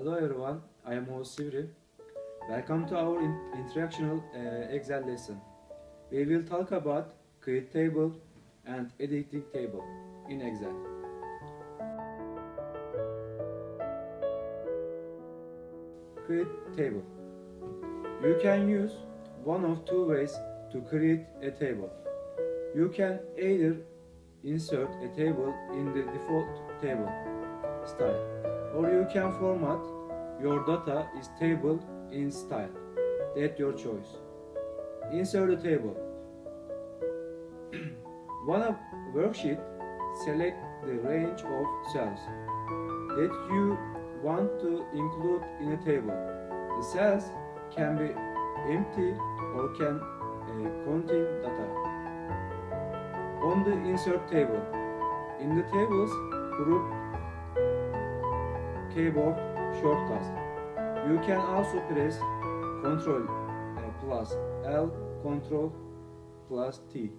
Hello everyone, I am Oğuz Sivri. Welcome to our introductional Excel lesson. We will talk about create table and editing table in Excel. Create table. You can use one of two ways to create a table. You can either insert a table in the default table style, or you can format your data is table in style. That's your choice. Insert a table. On a worksheet, select the range of cells that you want to include in a table. The cells can be empty or can contain data. On the insert table, in the tables group keyboard shortcuts, you can also press Ctrl plus L, Ctrl plus T.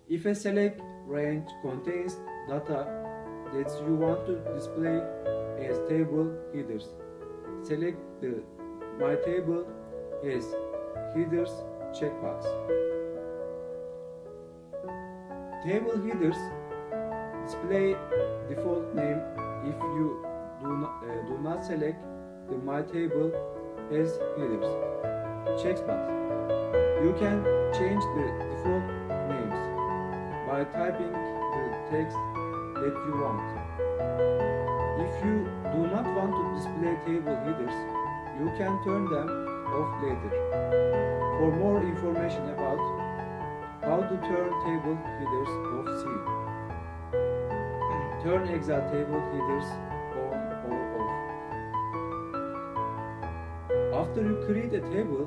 If a select range contains data that you want to display as table headers, select the My Table as Headers checkbox. Table headers display default name if you do not select the My Table as Headers checkbox. You can change the default names by typing the text that you want. If you do not want to display table headers, you can turn them off later. For more information about how to turn table headers off, see Turn Excel table headers on or off. After you create a table,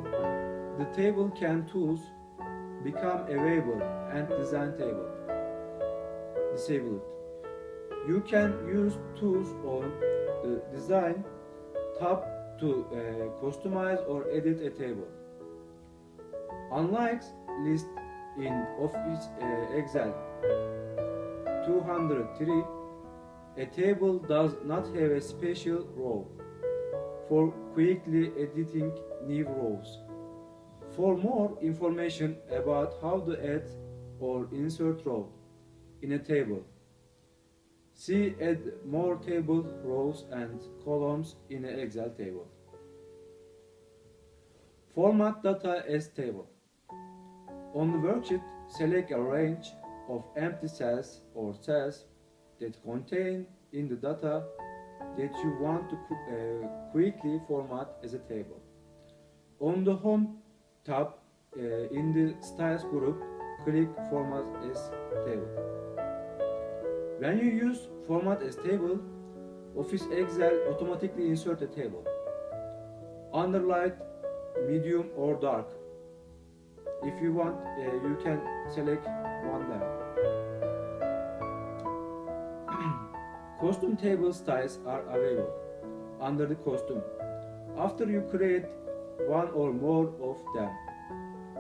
the table can tools become available and design table disabled. You can use tools on the design tab to customize or edit a table. Unlike list in Office Excel 203, a table does not have a special row for quickly editing new rows. For more information about how to add or insert row in a table, see Add more table rows and columns in an Excel table. Format data as table. On the worksheet, select a range of empty cells or cells that contain in the data that you want to quickly format as a table. On the Home tab in the Styles group, click Format as Table. When you use Format as Table, Office Excel automatically insert a table. Under light, medium or dark. If you want, you can select one them. Custom table styles are available under the Custom. After you create one or more of them.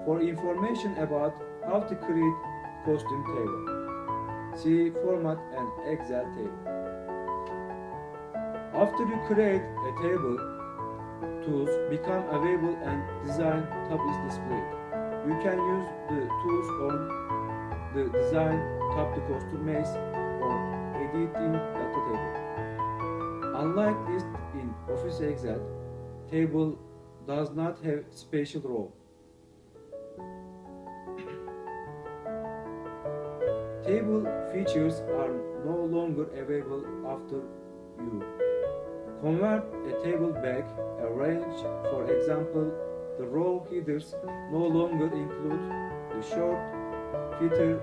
For information about how to create custom table, see Format and Excel table. After you create a table, tools become available and design tab is displayed. You can use the tools on the design tab to customize or editing data table. Unlike list in Office Excel, table does not have special row. Table features are no longer available after you convert a table back a range. For example, the row headers no longer include the short, feature,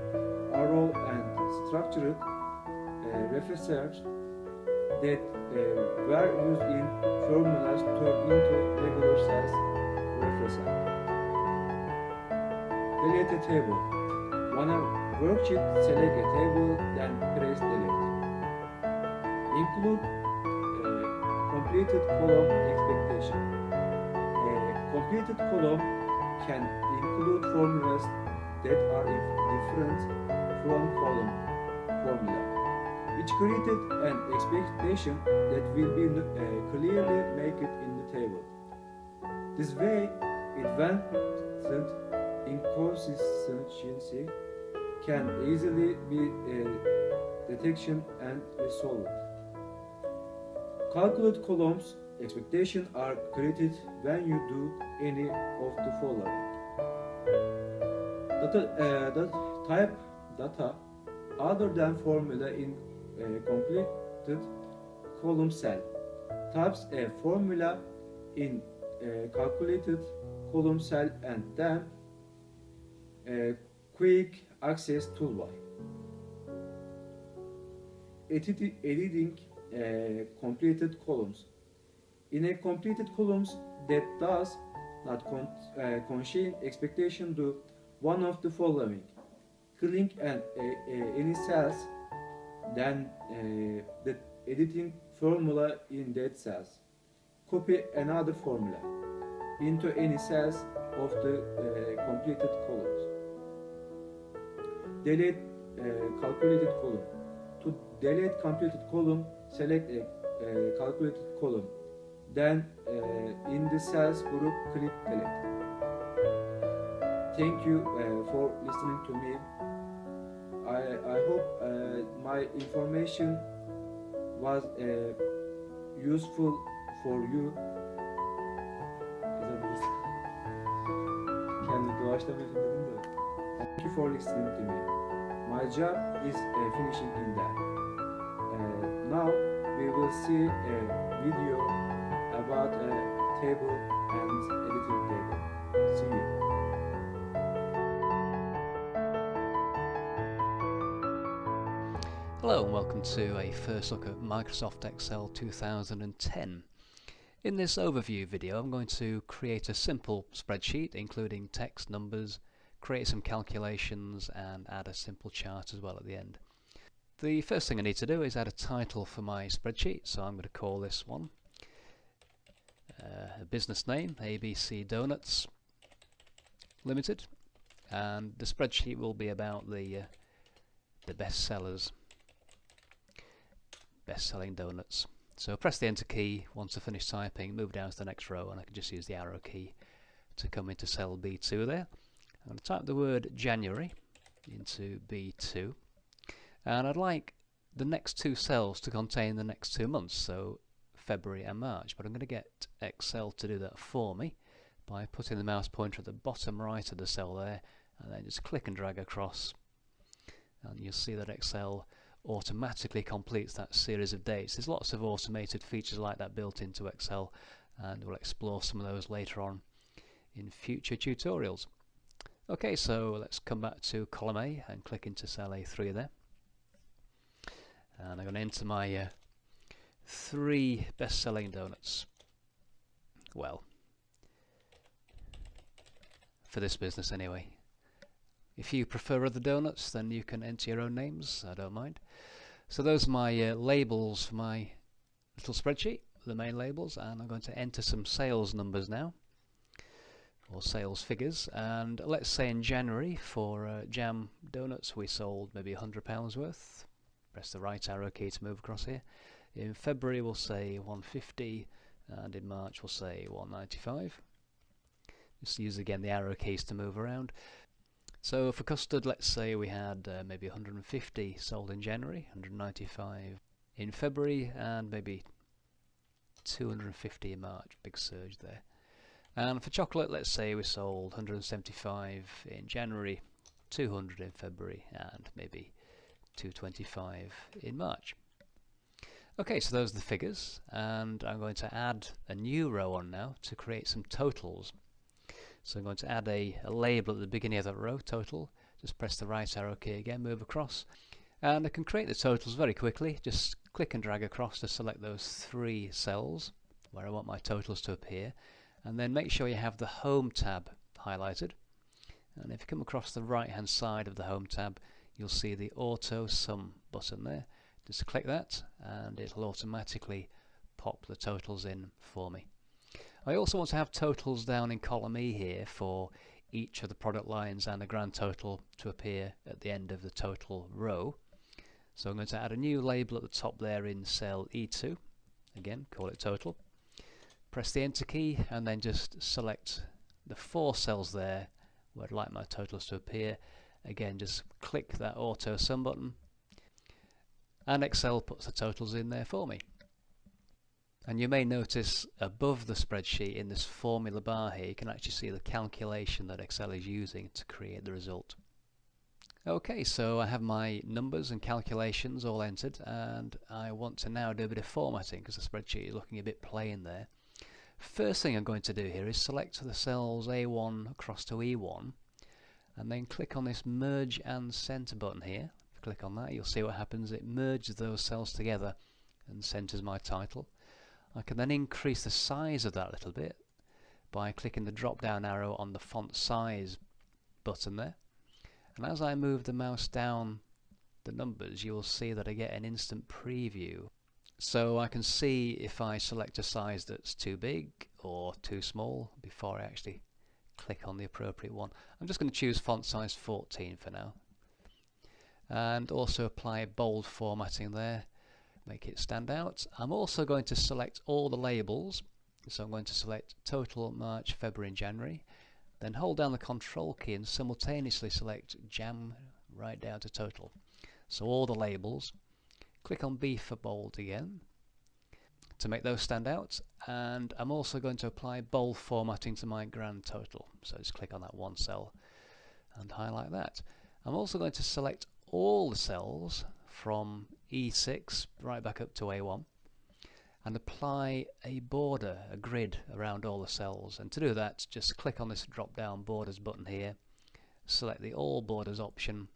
arrow, and structured references that were used in formulas turned into regular size references. Delete a table. On a worksheet, select a table, then press Delete. Include completed column expectation. A completed column can include formulas that are different from column formula. which created an expectation that will be clearly made in the table. This way, advanced inconsistency can easily be detected and resolved. Calculate columns expectations are created when you do any of the following. Type data other than formula in completed column cell. Types a formula in calculated column cell and then quick access toolbar. Editing completed columns. In a completed columns that does not contain expectation, do one of the following: click and any cells, then the editing formula in that cells. Copy another formula into any cells of the completed columns. Delete calculated column. To delete completed column, select a calculated column. Then in the cells group, click delete. Thank you for listening to me. I hope my information was useful for you. Thank you for listening to me. My job is finishing in that. Now we will see a video about a table and editing table. See you. Hello and welcome to a first look at Microsoft Excel 2010. In this overview video I'm going to create a simple spreadsheet including text, numbers, create some calculations and add a simple chart as well at the end. The first thing I need to do is add a title for my spreadsheet, so I'm going to call this one a business name, ABC Donuts Limited, and the spreadsheet will be about the best-selling donuts. So press the enter key once I finish typing, move down to the next row, and I can just use the arrow key to come into cell B2 there. I'm going to type the word January into B2, and I'd like the next two cells to contain the next 2 months, so February and March, but I'm going to get Excel to do that for me by putting the mouse pointer at the bottom right of the cell there, and then just click and drag across, and you'll see that Excel automatically completes that series of dates. There's lots of automated features like that built into Excel, and we'll explore some of those later on in future tutorials. Okay, so let's come back to column A and click into cell A3 there, and I'm going to enter my 3 best-selling donuts. Well, for this business anyway. If you prefer other donuts, then you can enter your own names, I don't mind. So those are my labels for my little spreadsheet, the main labels, and I'm going to enter some sales numbers now, or sales figures. And let's say in January for jam donuts we sold maybe £100 worth. Press the right arrow key to move across here. In February we'll say 150, and in March we'll say 195. Just use again the arrow keys to move around. So for custard, let's say we had maybe 150 sold in January, 195 in February, and maybe 250 in March. Big surge there. And for chocolate, let's say we sold 175 in January, 200 in February, and maybe 225 in March. Okay, so those are the figures, and I'm going to add a new row on now to create some totals. So I'm going to add a label at the beginning of that row, total. Just press the right arrow key again, move across, and I can create the totals very quickly. Just click and drag across to select those 3 cells where I want my totals to appear, and then make sure you have the Home tab highlighted. And if you come across the right hand side of the Home tab, you'll see the Auto Sum button there. Just click that and it'll automatically pop the totals in for me. I also want to have totals down in column E here for each of the product lines and a grand total to appear at the end of the total row. So I'm going to add a new label at the top there in cell E2. Again, call it total. Press the enter key and then just select the 4 cells there where I'd like my totals to appear. Again, just click that auto sum button and Excel puts the totals in there for me. And you may notice above the spreadsheet in this formula bar here, you can actually see the calculation that Excel is using to create the result. Okay, so I have my numbers and calculations all entered, and I want to now do a bit of formatting because the spreadsheet is looking a bit plain there. First thing I'm going to do here is select the cells A1 across to E1 and then click on this merge and center button here. If you click on that, you'll see what happens. It merges those cells together and centers my title. I can then increase the size of that a little bit by clicking the drop down arrow on the font size button there. And as I move the mouse down the numbers, you will see that I get an instant preview. So I can see if I select a size that's too big or too small before I actually click on the appropriate one. I'm just going to choose font size 14 for now. And also apply bold formatting there, make it stand out. I'm also going to select all the labels. So I'm going to select total, March, February and January. Then hold down the control key and simultaneously select jam right down to total. So all the labels. Click on B for bold again to make those stand out, and I'm also going to apply bold formatting to my grand total. So just click on that one cell and highlight that. I'm also going to select all the cells from E6 right back up to A1 and apply a border, a grid around all the cells. And to do that, just click on this drop down borders button here, select the all borders option,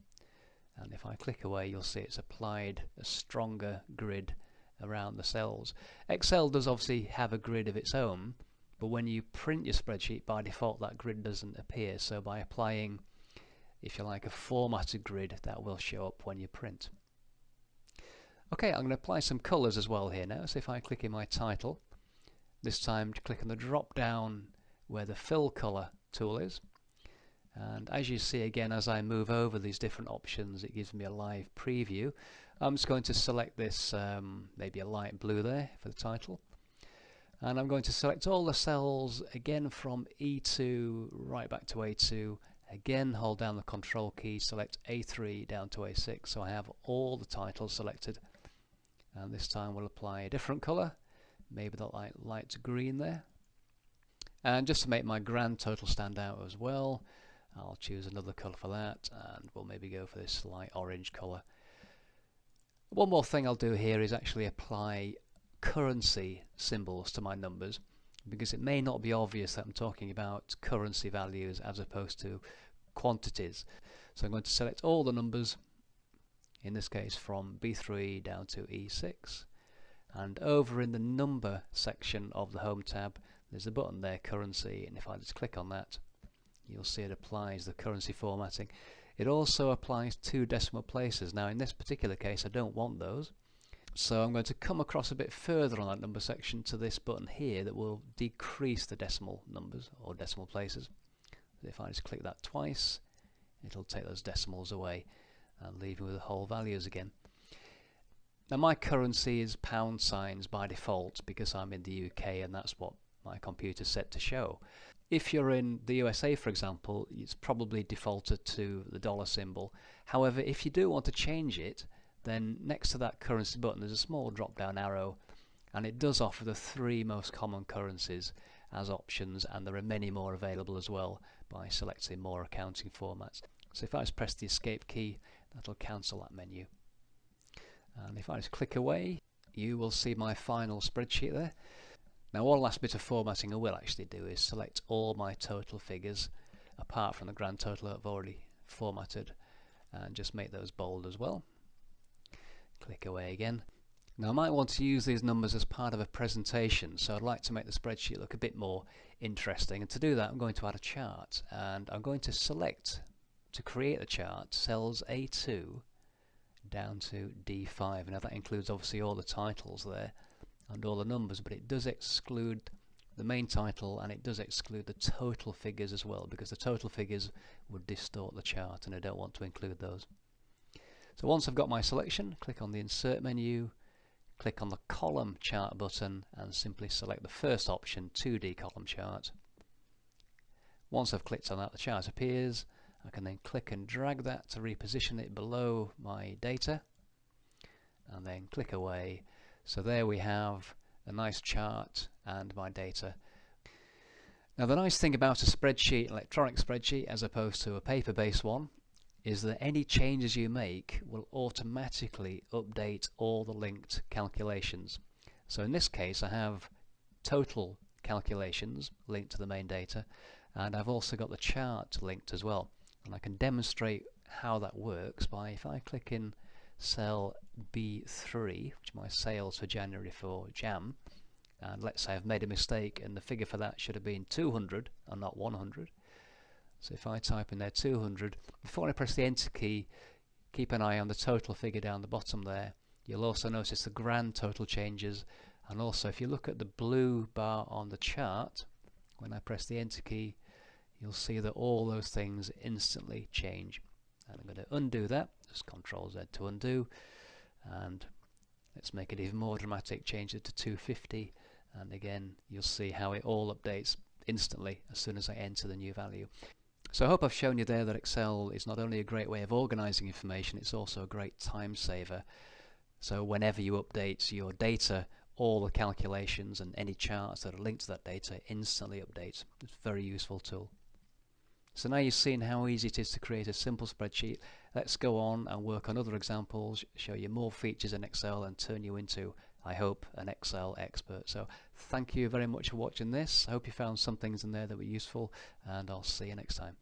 and if I click away you'll see it's applied a stronger grid around the cells. Excel does obviously have a grid of its own, but when you print your spreadsheet by default that grid doesn't appear, so by applying, if you like, a formatted grid, that will show up when you print. Okay, I'm going to apply some colours as well here now. So if I click in my title, this time to click on the drop down where the fill colour tool is, and as you see again, as I move over these different options, it gives me a live preview. I'm just going to select this, maybe a light blue there for the title, and I'm going to select all the cells again from E2 right back to A2. Again, hold down the control key, select A3 down to A6, so I have all the titles selected. And this time we'll apply a different colour, maybe the light green there. And just to make my grand total stand out as well, I'll choose another colour for that, and we'll maybe go for this light orange colour. One more thing I'll do here is actually apply currency symbols to my numbers, because it may not be obvious that I'm talking about currency values as opposed to quantities. So I'm going to select all the numbers, in this case from B3 down to E6, and over in the number section of the home tab there's a button there, currency, and if I just click on that you'll see it applies the currency formatting. It also applies 2 decimal places. Now in this particular case I don't want those, so I'm going to come across a bit further on that number section to this button here that will decrease the decimal numbers or decimal places. If I just click that twice, it'll take those decimals away and leave me with the whole values again. Now my currency is pound signs by default because I'm in the UK and that's what my computer's set to show. If you're in the USA, for example, it's probably defaulted to the dollar symbol. However, if you do want to change it, then next to that currency button there's a small drop down arrow, and it does offer the 3 most common currencies as options, and there are many more available as well by selecting more accounting formats. So if I just press the escape key, that'll cancel that menu. And if I just click away, you will see my final spreadsheet there. Now one last bit of formatting I will actually do is select all my total figures apart from the grand total I've already formatted, and just make those bold as well. Click away again. Now I might want to use these numbers as part of a presentation, so I'd like to make the spreadsheet look a bit more interesting, and to do that I'm going to add a chart, and I'm going to select, to create the chart, cells A2 down to D5. Now that includes obviously all the titles there and all the numbers, but it does exclude the main title and it does exclude the total figures as well, because the total figures would distort the chart and I don't want to include those. So once I've got my selection, click on the Insert menu, click on the Column Chart button and simply select the first option, 2D Column Chart. Once I've clicked on that, the chart appears. I can then click and drag that to reposition it below my data and then click away. So there we have a nice chart and my data. Now the nice thing about a spreadsheet, electronic spreadsheet, as opposed to a paper-based one, is that any changes you make will automatically update all the linked calculations. So in this case I have total calculations linked to the main data, and I've also got the chart linked as well. And I can demonstrate how that works by, if I click in cell B3, which is my sales for January for jam, and let's say I've made a mistake and the figure for that should have been 200 and not 100. So if I type in there 200, before I press the enter key, keep an eye on the total figure down the bottom there. You'll also notice the grand total changes, and also if you look at the blue bar on the chart, when I press the enter key, you'll see that all those things instantly change. And I'm going to undo that, just Ctrl Z to undo, and let's make it even more dramatic, change it to 250, and again you'll see how it all updates instantly as soon as I enter the new value. So I hope I've shown you there that Excel is not only a great way of organizing information, it's also a great time saver. So whenever you update your data, all the calculations and any charts that are linked to that data instantly update. It's a very useful tool. So now you've seen how easy it is to create a simple spreadsheet. Let's go on and work on other examples, show you more features in Excel and turn you into, I hope, an Excel expert. So thank you very much for watching this. I hope you found some things in there that were useful, and I'll see you next time.